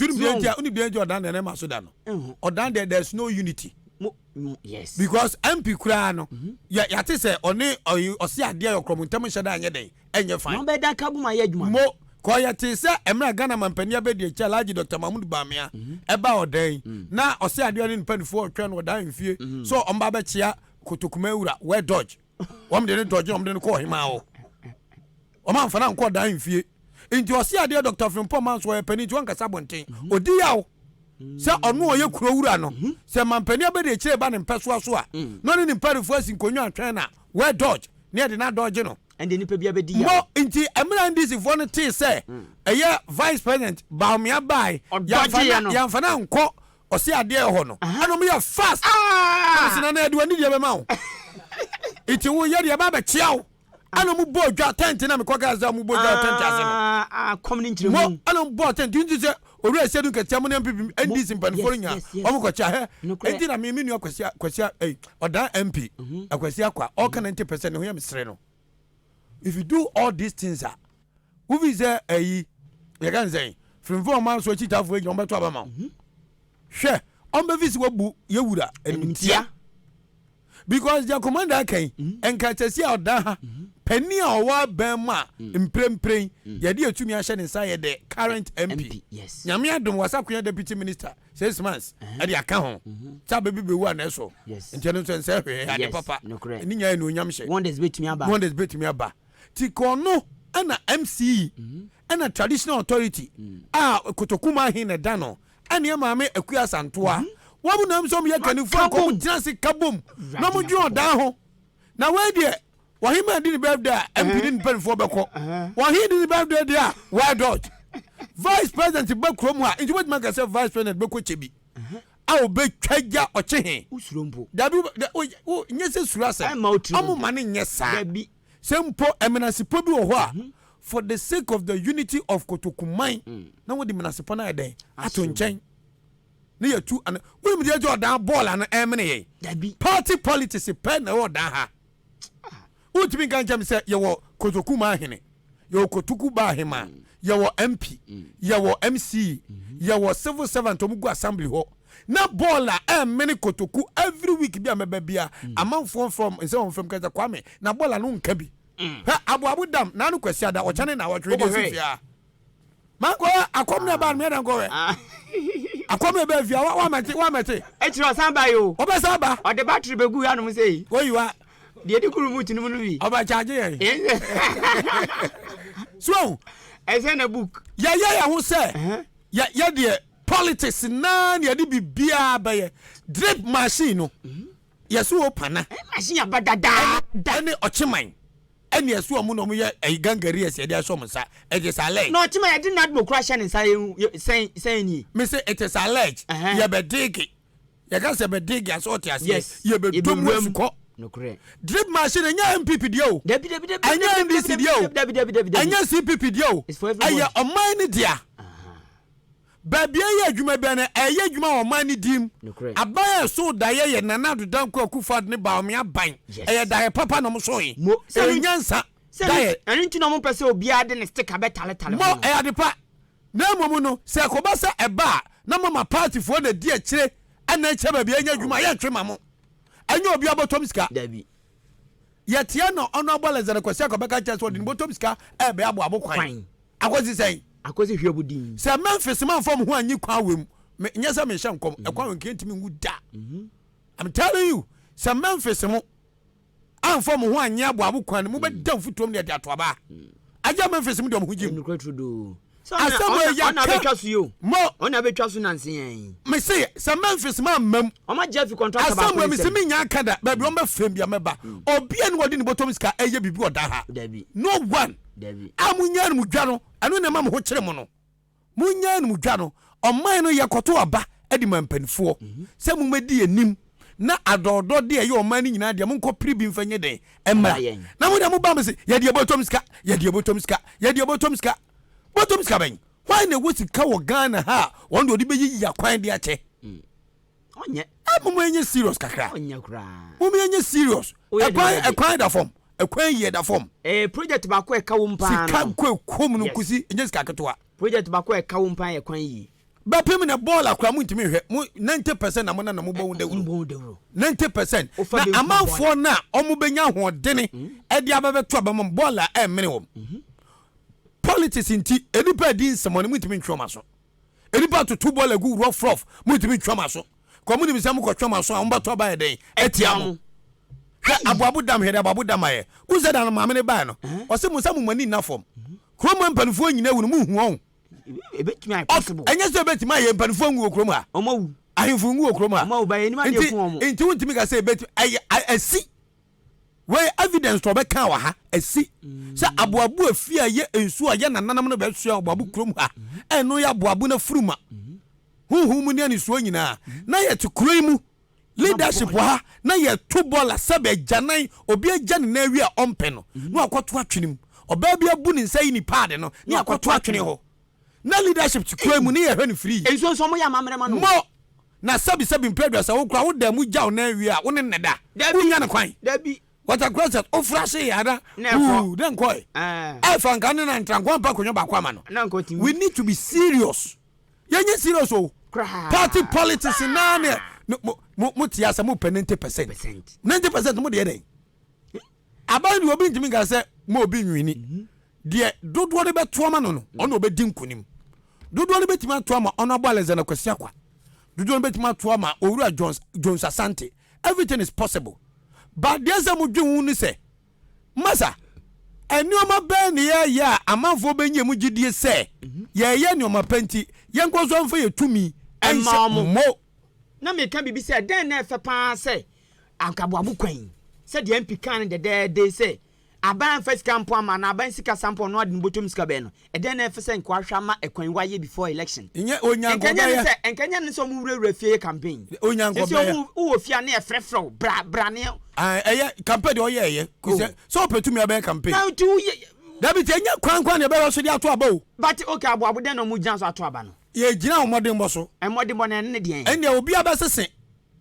Only be Jordan and Emma Sudan. Or down there's no unity. Yes. Because MP Kurano, ya say only or you or see a dear or Cromutam Shada and you're fine. No better Kabuma Yedma. Mo Koyati say Emra Ghana Mampania Bedi Chalaji Dr. Mahmoud Bamia about day. Now Oseadeeyo in pen for turn or dying fear. So on Babachia Kotokumanhene where dodge. One didn't dodge on the call him out. O man for now called dying fear. Into Oseadeeyo Dr. Frimpong Manso a penny to Uncle Sabonte. Odi Ahenkan Say onu ye kurawura no say mampani abede kire ba ne mpeso aso a no ne mparifo asin konwa atwen na we dodge ne de na dodge no and the nipa bi abedi ya mo nti emra ndisi fo no te say eye vice president Baumia bai ya mfana nko Oseadeeyo ho no anom ye fast sina na eduani de be ma wo iti wo ye de ba be chiawo anom bo dwa tent na me koga za mu bo dwa tent ase no komni nkire mu anom bo tent nti say ori esedu ketiamu na MP NDC mpanfo nya omukwacha he enti na me nu Akwasi odan MP Akwasi Acquah all can 90% no ya misre no. If you do all these things who is there you can say Frimpong Manso chita fo ejom beto abama hwe on be visi wabu yewura entia because the commander kan enka tesi odan ha penny owa bema mprempren ye de atumi ahye ne nsa ye the current MP yes nyame adom wasakoya deputy minister 6 months e de aka ho ta be wu ana so nteno so nse hwe ya de papa ni nya enu nyam hye wonders betumi aba tikono ana MC ana traditional authority Kotokumanhene dano ana maame Acquah santoa wabu na mso ye kanifo ko jinasi kabom na mo dwo dan ho na we de wahima di birthday MP din penfo beko wahi di birthday dia why dodge vice president bekrom a inti what man say vice president beko chebi a obe twaja ochehe usurompo dabi o nyese surasa amu mane nyesa dabi sempo eminence po bi wo ho a for the sake of the unity of Kotokumanhene na wo di menasepo na eden ato nchen ne yatu an we mi dey Jordan ball an emene ye dabi party politics pen na wo dan ha utimi kan jam say ye wo Kotokumanhene ye wo Kotokumanhene ye wo MP ye wo MC ye wo civil servant omugu assembly ho na ball a emene Kotoku every week bi ameba bia amanfo from Ahenkan Kwame na ball no nka bi ha abu dam na no kwasi ada o chane na wo twede sifia manko akom na ba me dan ko we akom be via wa mate e tiro san ba yo o be san ba o de battery be gu anu sei ko yiwa de di kuru muti no wi o ba charge ye so e say na book ya ho say ya de politics na ne de bibia ba ye drip machine no yeso opana machine abadada ne ochiman eni yeso omu no mu ye gangari ese de aso msa eje sale no ochiman ye did not mo crash and say ni me say it is alleged ye be dig ye can say be dig as what you say ye be dum ko no correct drip machine enya MPP dio debi enya NDC dio enya CPP dio aye oman ni dia baby ye adwuma be na eye adwuma oman ni dim aban so da ye nana dodan ko akufad ne ba omia ban eye da papa no so yi enyansa da ye eni nti no mo pese obi ade ne stick abetale mo eye de pa na momu no se ko ba se eba na mama party fo na di akire ana che baby enya adwuma ye twema mo anya obi abotom sika dabi ye tie no honorable Lazare Kwasi akobeka chance odin botom sika e be abo kwan Akwasi sei Akwasi hwebudin se Memphis man from ho anyi kwa wem nyesa me hye nkom ekwa wen kentimi ngu da I'm telling you se Memphis mo anfom ho anyi abo kwan mo be da futom ne de atoba aja Memphis mo de mo hujim so ona betwa so yo mo ona betwa so nansen me say se Memphis man mam o ma Jeff contract ba asam me se me nya akada ba bi o be frem bia meba obi an wodi ne botom sika eye bibi oda ha no one david amunya no mudwa no anu ne ma mo ho kire mo no munya no mudwa no oman no yekoto aba edi mampanifo se mu medi enim na adodo de ye oman ni nyina de mo nko pribi mfanye den emra na mo de mo ba me se ye de botom sika botom sika ben why na wo sika wo Ghana ha won do de be yi yakwan de ache onye mo enye serious kakra onye kra mo enye serious ekwan da form ekwan ye da form project ba ko eka wo mpa sika ko kom no kusi enye sika ketwa project ba ko eka wo mpa ekwan yi ba pem na ball akra mu ntimi hwe 90% na mo na mo bo dawuro 90% na amanfo na omo benya hoodene e dia bebeto abam ball a e mene wom politics inti enipa di nsemo ne mu ntimi ntwoma so enipa to two ball agu rough mu ntimi ntwoma so ko mu ni bisam ko twoma so a mba to ba ye den etiam abuabu dam hede abuabu dam aye uzeda na maame ne ba no o se musa mu mani na fom kroma mpanfo nyina wunu mu hu on ebetimi ai possible enye so ebetimi aye mpanfo ngu okroma omawu ahemfo ngu okroma omawu ba eni ma de fun omo enti wuntimi ka se ebetimi asi we evidence to be kan wa ha asi se abuabu afi aye ensu aye nananam no be sua abuabu krom ha eno ya abuabu na furuma hu mu ni ani so nyina na ye to kroimu leadership ha na ye to bola sabe janan obi agane na wi a ompe no no akoto atwenim oba bia bu ni nsai ni pad no ni akoto atwene ho na leadership to kroimu ni ye hwe ni free enso so mo ya mamre ma no mo na sabi mpredwa sa wo kra wo da mu jaw na wi a wo ne neda unya na kwan dabi what a cross o frase yada den koy fanka ne na ntrankwa pa konyo ba kwa ma no we need to be serious yenye serious o party politics na ne mo tiasa mo 90% mo de den aban obi ntimi ga se mo obi nwini de dodo de beto ma no ono obedi nkunim dodo de betima to ma ono agbaleze na kwasi Acquah dodo de betima to ma owura Jones Asante everything is possible but there's a mudwu ni se masa enioma ben ye ya amanfo benye mu gidie se ye enioma penti ye nkoso mfa ye tumi enmo na me ka bibi se den na efe pa se ankaboabu kwan se de MP kan de se aban first camp ama na aban sika sample no ade botom sika be no den na efe se nkwa hwa ma ekwan waye before election nye onyanko ba enkanya ne so mu wura fie campaign onyanko ba ya wo fia na efrefro bra ne eye campaign de oyeye kuse so opetumi aban campaign now to David enya kwan ne be so de ato aba o but okay aboabo den no mu janso ato aba no ye gina omodin bo so emodin bo na ne de en ene obi abesese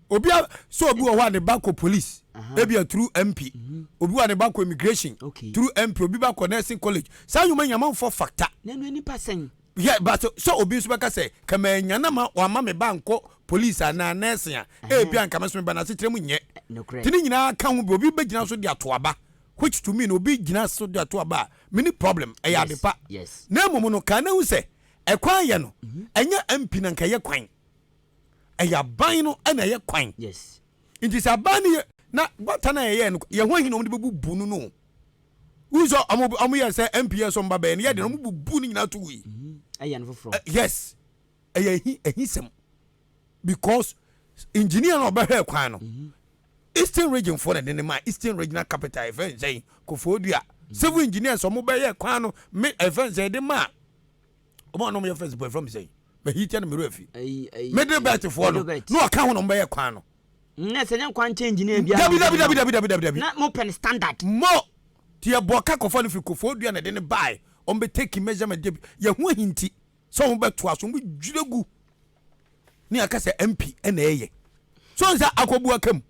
obi so obi wo ne banko police ebia through MP obi wa ne banko immigration through MP obi banko nursing college say you man for factor na no any percent yeah but so obi so beka say kama nyana ma wa ma me banko police na nursing a ebia nka meso me bana se tiremu nye tini nyina ka hu bi obi be gina so de ato aba which to me no obi gina so de ato aba mini problem e ya depa na momo no ka na hu se ekwan ye no enya MP na nka ye kwan eya ban no na ye kwan yes inti sa ban ye na bota na ye no ye ho hino mo de bebu nu no uzo amu ye se MP so mba be ne ye de no mo bubu ni nyina to wi eya no foforo yes eya hi sem because engineer no be hwe kwan no Eastern region for the ma Eastern regional capital event say Kofodua civil engineers so mo be ye kwan no me event say de ma omo no me first boy from say but he tell me refi me de bet for no aka ho no be ye kwan no na se nyan kwan change na bia dabi na mo pen standard mo tie boka kofo no fi Kofodua na de ne buy on be take measurement de ye ho hinti so mo beto aso mo dwiregu ni aka se MP na eye so nza akobu akam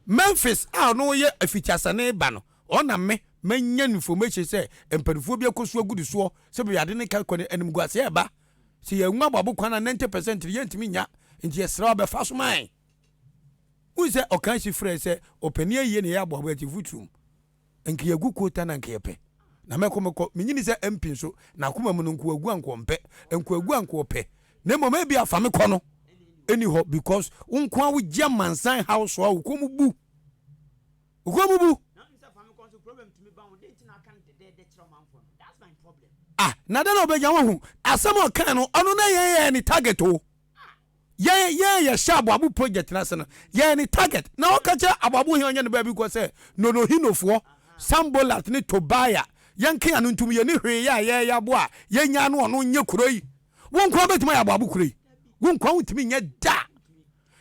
Memphis no ye afitiasane ba no ona me manya information say empadufo bi akoso agudu so se be yade ne ka kone anim guase e ba se ye nwa babo kwana 90% ye ntimi nya nti ye sra be faso man unse okan si frɛ se opani aye ne ya abo ati futum enki yagu kota na nke yepe na mekomeko menyini se MP so na akoma mu nko agu anko mpe enko agu anko pe na moma bi afame kɔ no anyhow because unkwa wo gya mansan house wa ukomu bu na da na obegya wo hu asem o kan no ono na ye ni target o ye shabo abu project na se no ye ni target na o ka che ababu he onye ne ba bi ko se no hinofo sambolat ni tobaya yanke anu ntum ye ni hwe ye bo a ye nya no ono nye kuroi wo nkwa betima ya ababu kuroi wo nkwa wutimi nya da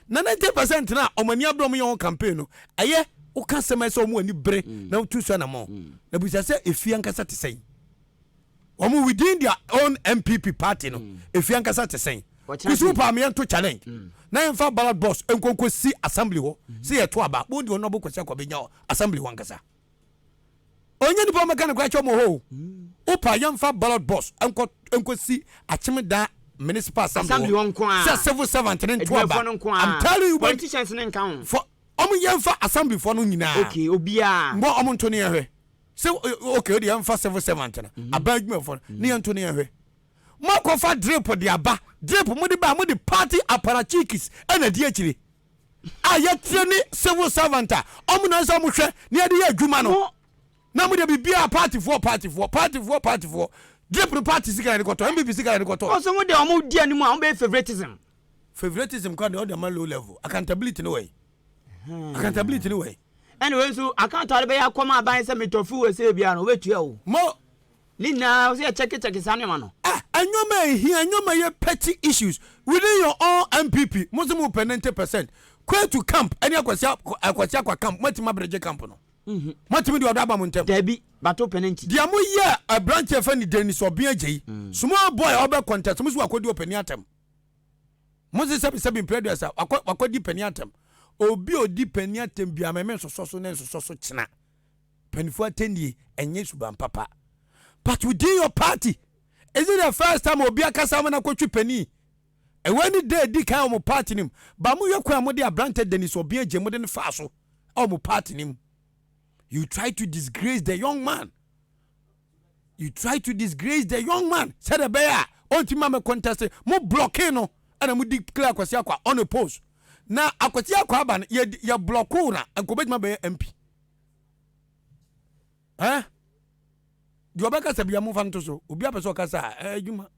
na 90% na omani abrom ye campaign no aye o ka sema se o mu ani bre na utu so na mo na busa se efia nkasa te sei omu within their own MPP party no efia nkasa te sei kusu pa me to challenge na enfa ballot box enkonko si assembly ho si ye to aba bo di ono bo kwese ko benya assembly ho nkasa onye ni pa meka ne kwa chomo ho o pa yemfa ballot box enko si Akyem da municipal assembly won kwa say civil servant into aba I'm telling you politicians nen kan for yemfa assembly for no nyina okay obia mbo nto ne yehwe say okay odi yemfa civil servant na aba adwuma for ne nto ne yehwe mako fa drip de aba drip mo de party apparatchikis ena di akire ayetre ni civil servant omo na so mo hwe ne de ye adwuma no na mo de bibia party for drip party sika ne koto MPP sika ne koto so mo de omo di animu a mo be favoritism kan de ma low level accountability no way accountability no way anyway so accountable be yakoma ban se metofu we se bia no wetua o mo ni na o se check sane ma no anyoma ye petty issues within your own MPP muslim 90% go to camp any Akwasi camp matima breje camp no matimi de odaba mo ntem dabi bato penanti dia mo ye a branch e fa ni Dennis Obia Jei small boy obe contest musu akodi opani atem musu sebi previous akodi pani atem obi odi pani atem bia meme soso ne soso china panifo atendie enye suban papa but within your party is it the first time obi akasa mo na kwatwi pani e wani day di kan mo party nim ba mo yakwa mo de a branch Dennis Obia Jei mo de ne fa so mo party nim. You try to disgrace the young man. Said the bear. Onti mama contest. Mo blockade no. And mo declare Akwasi Acquah on a post. Now Akwasi Acquah ban ya blockade na. And go bet ma be MP. Huh? You obeka se bia mo fan to so. Obi apeso kasa. Juma.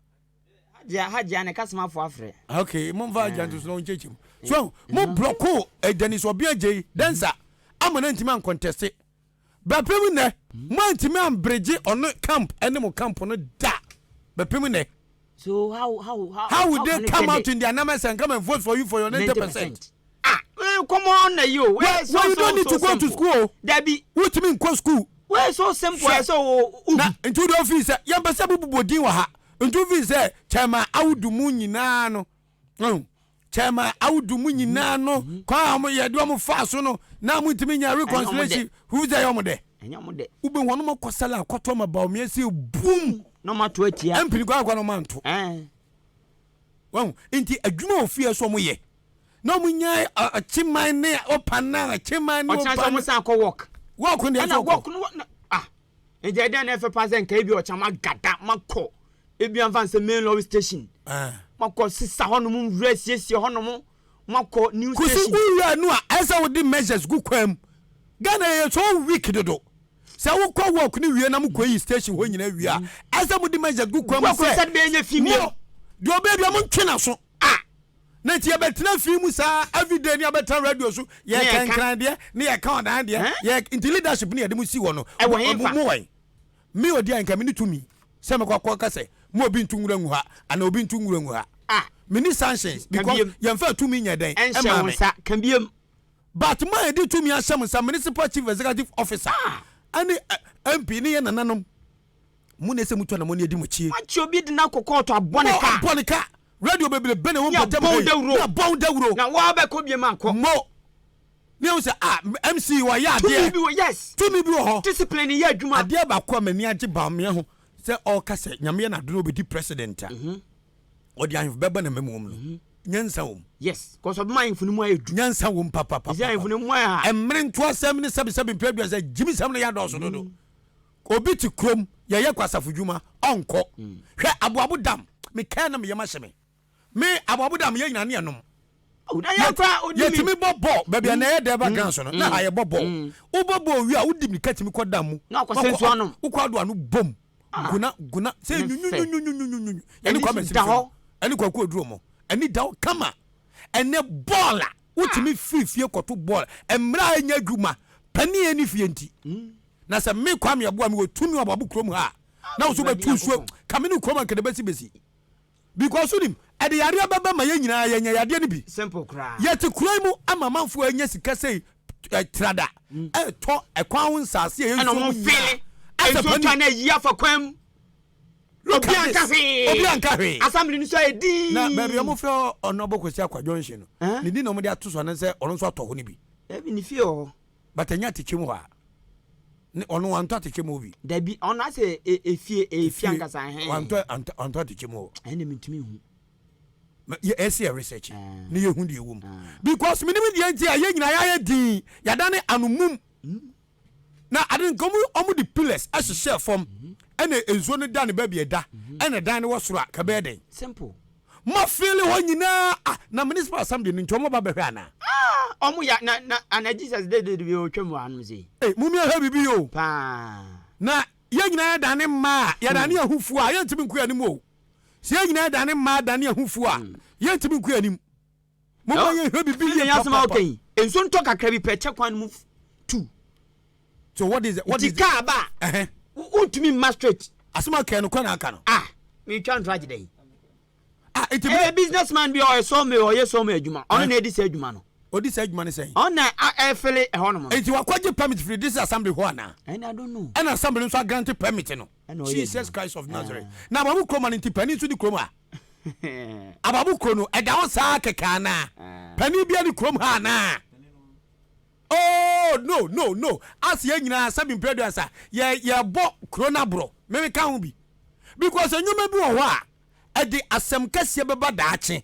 Haja ne kasama fo afre. Okay, mo va janto so no nchechim. So mo blockade Dennis Obia Jei dancer. Amana ntima contest. Bapemu ne mantimi ambreje on camp enemo camp no da bapemu ne so how would they come out in their numbers and come and vote for you for your 90%? Come on na you why you don't need to go to school Debbie what you mean go school why so simple so na into the office ya basa bubodin wa ha into office chairman awudu mu nyina no chairman awudu mu nyina no kwa am ye do am fa so no na mu ntimi nya reconciliation who dey am there enyam de ube wono makosala akoto ma ba o me se boom no mato atia empini kwa no manto won inti adwuma ofie so mo ye na mo nya achiman ne opana achiman ne opana o chanso mo sa ko work ne so work no eje den na fe pass nka bi o chama gada mako ebi anfa se main law station mako sisa hono mo resiesie hono mo mako new station kusi uya no a esa wo di measures gu kwam Ghana ye so weak dodo se wo kwa work ni wie na mo koyi station ho nyina wie a esa mo di measures gu kwam se be nya fimio de obaby mo ntwena so na ti abetena fimu sa everyday ni abeta radio so ye kankran de na ye ka odan de ye into leadership ni ye de mo si wo no mo wai mi Odi Ahenkan mi tumi se me kwa ka se mo obi ntungura ngu ha ana obi ntungura ngu ha mini sanctions because ye mfa tumi nya den e ma me kan biem but my did to me as some municipal chief executive officer and MP ni nananom munese mutu na moni edi mochie machi obi di na kokoto abonika radio bebele bene won potem na bon dawro na wa be ko biem anko mo ni o say MC wa ya de yes to me bi ho discipline ya adwuma ade ba ko mani age ba me ho say all ka say nyame na do obedi president Odi Ahenkan beba na memom no nyansa wom yes cause of my infunu mu ayedu nyansa wom papa is ya infunu mu a emre nto asem ne 77 previous say jimi sam ne ya do so do obi ti krom ye kwasafo dwuma onko hwe aboabo dam me kan na me yema hye me aboabo dam ye nyina ne enom na ya kwa odi ye timi bobo bebia na ye de background so no na ha ye bobo u bobo wi a udi mi katimi kodam mu na kwasensu anom u kwado anu bom guna say nyunyunyunyunyunyunyu yani kwa mesi ani kwa ko duro mo ani daw kama ene baller utimi fifie koto ball emra anya adwuma pani eni fie nti na se me Kwame Yeboah me wotumi obabu krom ha na wo so betu so kameni krom an kedebesi besi because unim ade yare ababa ma yanyina yanya yade ne bi simple cry yet krom mu amamanfo anya sika sei trada to ekwan won sase ye so mo fele so twa na yia for kwam Obi Ahenkan assembly ni so edi na baby mo fe onobo kwesi Acquah Junction no ni di no mo de atoso na se ono so atoho ni bi ebi ni fie o batanya tekemu ha ni ono wanto atekemu obi da bi ono ase efie ankasa he wanto tekemu ene mitumi hu ye research ni ye hu de wom because minimum de anti ye nyina ya din ya dane anumum na adin komu omu the pillars as share from ene enzo ne dan ba bi eda ene dan ne wo soro ka be den simple mo feel ho nyina na municipal assembly ni ntomo ba behwe ana omu ya na Jesus de bi o twem anu sei mumi ha bibi yo pa na ye nyina ya dan ma ya dan ne ahufu a ye ntimi nku anim o se ye nyina ya dan ma dan ne ahufu a ye ntimi nku anim mo ba ye ha bibi ye papa okay enso nto kakra bi pe che kwan mu 2 so what is car ba ultimate magistrate asuma kan no kwana aka no me twan tragedy it be businessman bi o so me o ye so me adwuma on na edi se adwuma no odi se adwuma ne say on na efele e ho no mo enti wakwaje permit for this assembly ho na and I don't know and assembly so grant permit no Jesus Christ of Nazareth na babu kroma nti pani so di kroma ababu krono e da won sa keka na pani bia di krom ha na oh no as ye nyina sabin producer ye bo krona bro me ka hu bi because enyoma bi wo ho a e di asem kase beba daache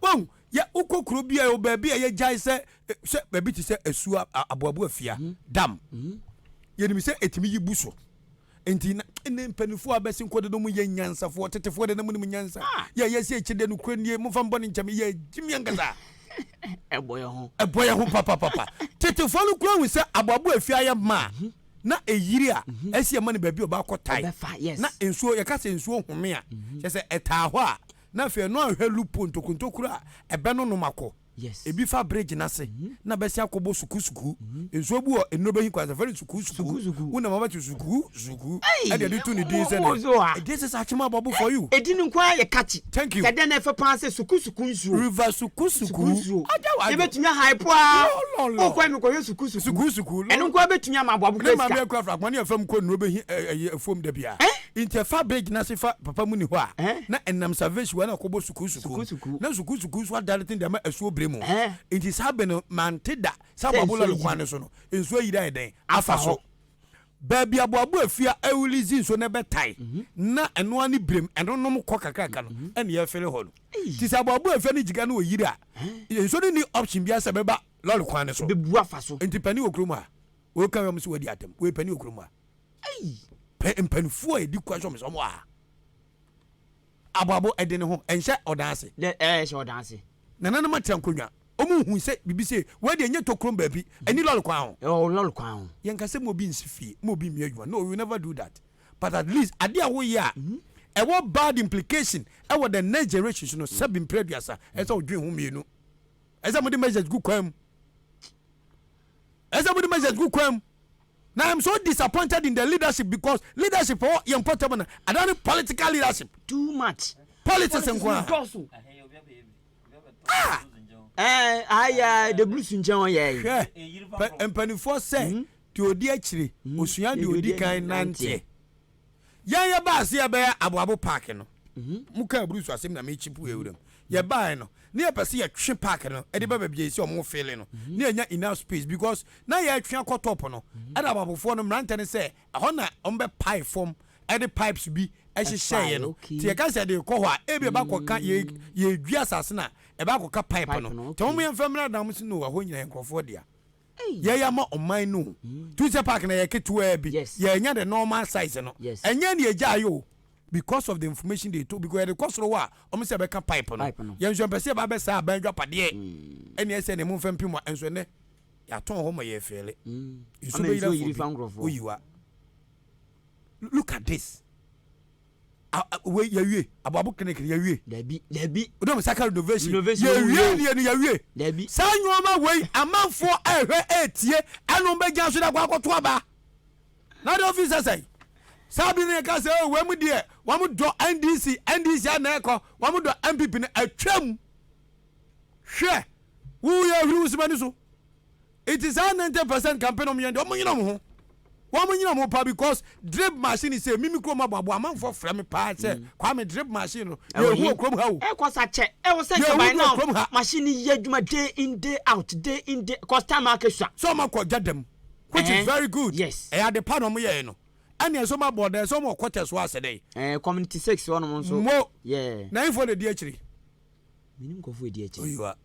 won ya ukokro bi a oba bi a ye jai se baby ti se asu aboabu afia dam ye ni se etimi yibu so enti na mpanifo abesi nkode no mu ye nyansafo tetefo de no mu nyansa ye se echide no kwanie mu fa mbone ncham ye jimi angasa eboye ho papa tetefo no kura hu se aboabu afia ye ma na eyiri a esi ma ne baby oba akotai na ensuo ye ka se ensuo home a ye se eta ho a na fe no ahwe lupo ntokuntokura ebe no no mako yes ebi fa bridge na se na besi akobo suku enso bu enobe hin kwa very suku una mama tu suku e dey do ni din se this is achima babu for you edin nkwa ye kachi thank you kede na fe pan se suku nsu river suku ajawa ye betunya hype a o kwa mi ko ye suku enu nkwa betunya ma babu kreska na ma kwa fra kwani afam ko enobe hin fom da bia inte fa bridge na se fa papa mu ni ho a na enam service wa na akobo suku na suku so adalting da ma asuo mu it is happen mantida sababula lokwane so no enso yida eden afa so baby aboabo afia awulizi so ne betai na eno ani brem eno nom kɔ kakaka no ene ye fere ho no ti saboabo afia ni jiga no yira enso ni option bia se beba lokwane so bebu afa so enti pani okroma o kan am so wadi atem we pani okroma pani fu e di kwa so me so mo aboabo ede ne ho enhye odanse enhye odanse nana na matia nkonwa omu hu se bibi se we de nye tokrom baabi ani lol kwa ho lol kwa ho yen ka se mo bi nsifie mo bi mi adwuma no we will never do that but at least ade a wo ya e wo bad implication e wo the next generation no sabin preduasa e se odwen hu mienu e se mo de message gu kwam now I'm so disappointed in the leadership because leadership for important na adani political leadership too much politics nkwa the blues njan ye empanifo say ti odi akire osua de odi kan nante ya ba se ya ba aboabo park no muka blues asem na me chipu ewuram ya ba no ne pese ya twe park no e de ba bia esi omo feel no ne anya enough space because na ya twe akotop no ada ababofo no mrante ne say ho na ombe pipe form e de pipes bi e hye no ti e ka se de ko ho a e bi ba ko ka ye dua asase na e ba ko ka pipe no to mo yem famra da mo si no ho nyina enkrofo dia ye ya ma oman no tu se park na ye ketua bi ye anya the normal size no enya ne eja ayo because of the information they told because the cost wa o se be ka pipe no ye nso pese ba be sa ban dwapade ene ese ne mo fampi mo enso ne ya ton ho ma ye fele nso be yiwa look at this we yawie ababu kenekere yawie dabi odom saka innovation yawie ni yawie dabi sanwoma we amanfo ehwe etie anu be gyan so da kwa koto aba na the officer say sabi ne ka say we mu de wa mu do NDC na ekọ wa mu do MPP na atwam hwe wo ya huru usmani so it is 90% campaign om yende om nyina mo ho wa mo nyina mo pa because drip machine say mimi kro ma babo amanfo frame pa say Kwame drip machine no ye hu okrom ha wo e kosa che e wo say by now machine ye adwuma day in day out customer akesua so ma ko gadam which is very good yes e ade pa no mo ye no ane so ma border so mo quarters wa sedey community 6 one mo so mo yeah na info de di akiri minim ko fu di eche oyiwa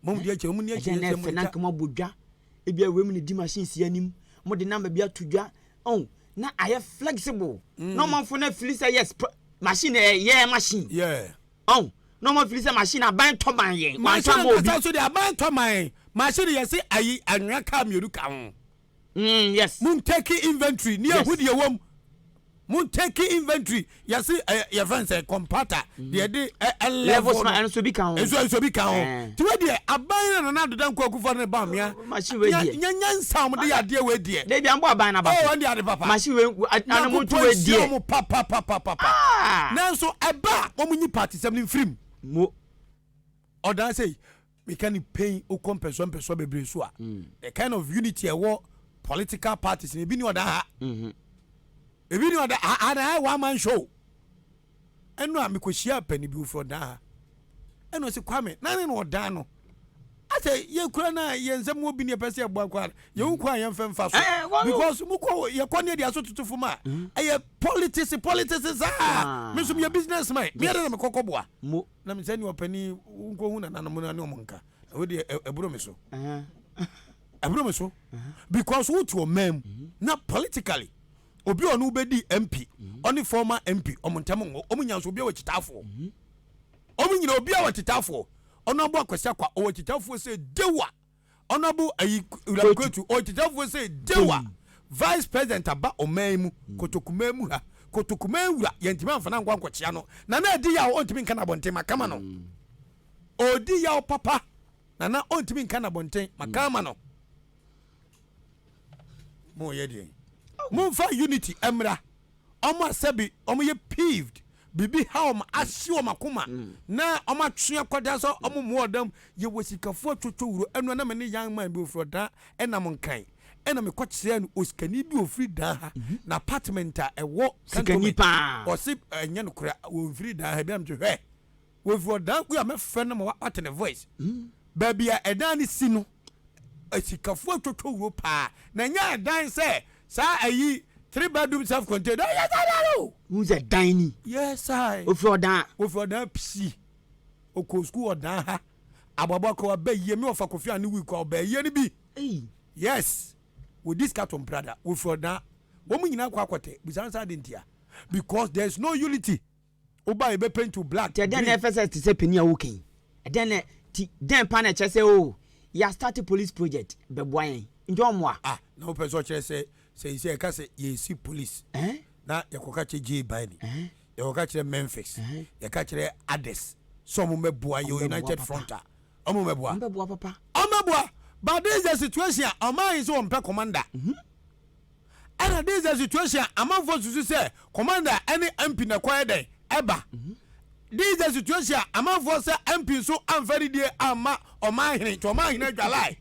mom di eche mum ni eche se mo na kama bodwa e bia we mu ni di machine si anim mo de number bia tudwa oh na aye flexible no man for na feel say yes machine machine oh no man feel say machine aban to man yen machine ka so de aban to man machine yes ayi anwa ka mieru ka ho yes mun take inventory ni ehudi ye wom mun take inventory yes your friends say computer de levels na so bi kan ho so bi kan ho ti we de aban na do dan kwaku for ne ba mia machine we de nyanyansa mo de ade we de de bia mbo aban na ba oh on de ade papa machine we anamu to we de mo papa nanso eba mo munyi party 7 film mo odan say we can pay o compensation bebre so a the kind of unity e wo political parties e bi ni oda ha e bi ni oda ha one man show eno a mekohia pani bi for da eno se Kwame na ne no oda no ase ye kura na ye nsem obi ne pese ebo akwa ye nkwa ye mfemfa so because muko ye kone dia so tutufu ma ye politics me so me businessman me dey na mekokoboa na me sani opani nko hu na nanom na ne omonka we dey eburo me so eburo me so because what your mem na politically obi onu bedi MP oni former MP omontem ngo omunyanso obi awachitafo omunyina obi awachitafo onobu Akwasi Acquah owachitafo say dewa onobu ayi ulakwetu owachitafo say dewa vice president aba omaimu kotokumanhene ha kotokumanhene yentima amfana nkwankwachia no na edi ya ontimi nka na bonten makama no odi ya papa na ontimi nka na bonten makama no mo yedi Mumfa unity emra omo sabi omo ye peeved bibi how am asio makoma na omo atwe kwada so omo muodam ye wosikafo twotwowuro enu na me ne young man bi ofroda enam nkan ena me kwakire no osikani bi ofri da ha na apartment a ewo sikani pa osi enye no kura wo ofri da ha bi am hwe wo ofroda ku ya me fe no mo what the voice baby a edan ni si no osikafo twotwowuro pa na nya edan se sa ayi 3 bedroom self contained yes I know who's a dining yes I ofro dan psi oko school odan ha ababa ko ba ye me ofa kofi ani week ko ba ye ni bi yes with this carton brother ofro dan wo mu nyina kwa akote bisansa dentia because there is no unity oba e be paint to black then FSS to say penny awokin then pan e chese o ya start police project be boyen njo mo na person chese say ka say ye see police na yakoka che J Bani yakoka che Memphis yakoka che Ades some meboa yo United Fronta omo meboa papa but this is the situation ama is on pe commander and this is the situation ama for to say commander any MP na kwa den eba this is the situation ama for say MP so am very dey ama Omanhene to Omanhene dwalai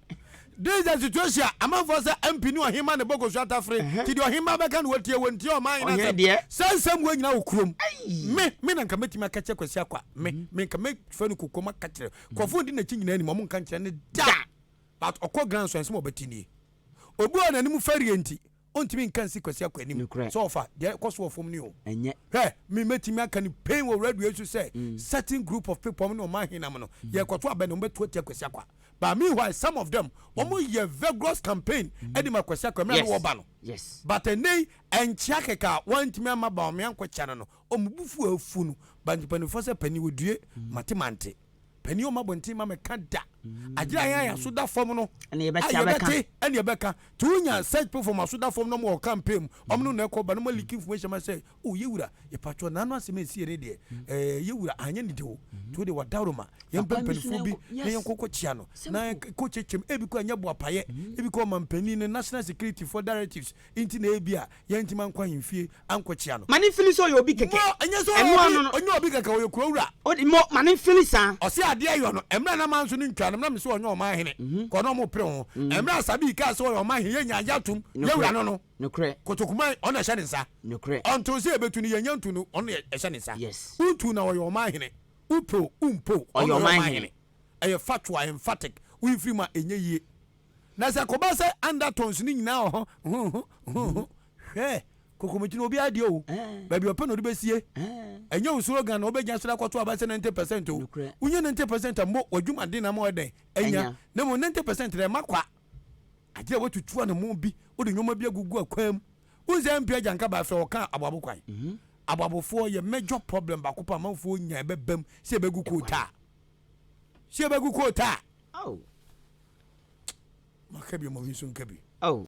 this is the situation among for say MP ni ohima ne bogo so atafre ti di ohima be kan wotie wontie o man na sansam wo nyina okrom me na nka metimi akache Akwasi Acquah me nka me fanu kokoma kachire kofo ndi na chi nyina ni mo nka nchire ne da but okọ grand so ensemo betini obu ona ni mu fari enti ontimi nka nsi Akwasi Acquah ni so ofa de koso ofom ni o enye me metimi aka ni pain wo radio so say certain group of people no man hinam no ye kwoto abene mo betu Akwasi Acquah. But meanwhile, some of them, almost a vigorous campaign, Eddie Akwasi Acquah, me yes. But a nay and Chakeka, one to me, my bow, me uncle channel, Bufu funu, but the penny for a penny would do Matimante. Penny o mabonti mama kanda. Aja ya suda form no. And you better and you better. Tunya search for my suda form no more campaign. Omno na ko ba no leak information ma say, "Oh, yewura, ye patro na no aseme si rede. Yewura anya ni do. To de wadaroma. Ye mpempenfo bi na ye nkoko chia no. Na ko chechem e bi ko anya bo apaye. E bi ko mampani ne national security for directives. Inti na e bi a ye ntima nkwa himfie anko chia no. Mani fili so yo bi keke. Anya so onyo obi keke wo kurawura. Odi mo mani fili sa. Oseadeeyo no emra na manso ni ntwa na me so onyo Omanhene ko no mo pre ho emra sabi ka so Omanhene ye nya ajatum ye wura no nokre Kotokumanhene ona hye ne nsa nokre onto se ebetu ni ye nya ntu no ona hye ne nsa yes untu na wo Omanhene upo umpo Omanhene eye fatwa emphatic we free ma enye yie na se ko ba se undertones ni nyina ho hwe kokomiti no obi ade o ba bi open no de besie enye slogan no obegya sra kwato aba 90% o unye 90% mo wadwuma de na mo den enya na mo 90% re makwa ade watutu na mo bi o de nyoma bi agugu akwam unze mpia janka ba fe o kan ababokwan ababofo ye major problem ba kopa manfo nya bebam se begu kota oh makabi mo vinso nkabi oh